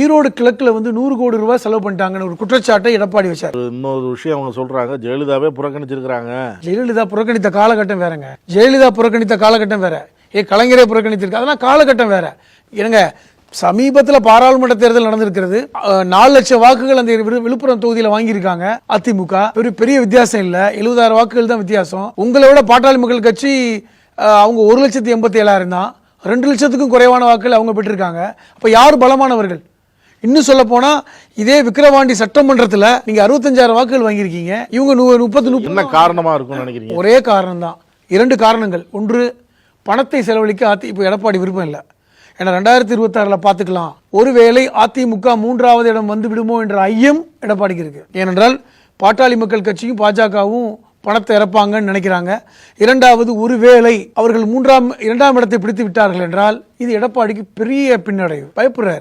ஈரோடு கிழக்குல வந்து 100 கோடி ரூபாய் செலவு பண்ணிட்டாங்கன்னு ஒரு குற்றச்சாட்டை எடப்பாடி வச்சார். இன்னொரு விஷயம் அவங்க சொல்றாங்க, ஜெயலலிதாவே புறக்கணிச்சிருக்காங்க. ஜெயலலிதா புறக்கணித்த காலகட்டம் வேறங்க. ஜெயலலிதா புறக்கணித்த காலகட்டம் வேற. கலைஞரே புறக்கணித்திருக்கு, அதெல்லாம் காலகட்டம் வேற. என்னங்க, சமீபத்தில் பாராளுமன்ற தேர்தல் நடந்திருக்கிறது. 4 லட்சம் வாக்குகள் அந்த விழுப்புரம் தொகுதியில் வாங்கியிருக்காங்க அதிமுக. பெரிய வித்தியாசம் இல்ல, 70,000 வாக்குகள் தான் வித்தியாசம். உங்களை விட பாட்டாளி மக்கள் கட்சி அவங்க 1,87,000 தான். 2 லட்சத்துக்கும் குறைவான வாக்குகள் அவங்க பெற்றிருக்காங்க. அப்ப யார் பலமானவர்கள்? இன்னும் சொல்ல போனா இதே விக்கிரவாண்டி சட்டமன்றத்தில் நீங்க 65,000 வாக்குகள் வாங்கியிருக்கீங்க, இவங்க 30. என்ன காரணமா இருக்கும் நினைக்கிறீங்க? ஒரே காரணம் தான், 2 காரணங்கள். ஒன்று, பணத்தை செலவழிக்க இப்போ எடப்பாடி விருப்பம் இல்லை. ஏன்னா 2026 பார்த்துக்கலாம், ஒருவேளை அதிமுக 3வது இடம் வந்து விடுமோ என்ற ஐயம் எடப்பாடிக்கு இருக்கு. ஏனென்றால் பாட்டாளி மக்கள் கட்சியும் பாஜகவும் பணத்தை இறப்பாங்கன்னு நினைக்கிறாங்க. இரண்டாவது, ஒருவேளை அவர்கள் 2ஆம் இடத்தை பிடித்து விட்டார்கள் என்றால் இது எடப்பாடிக்கு பெரிய பின்னடைவு. பயப்படுறாரு.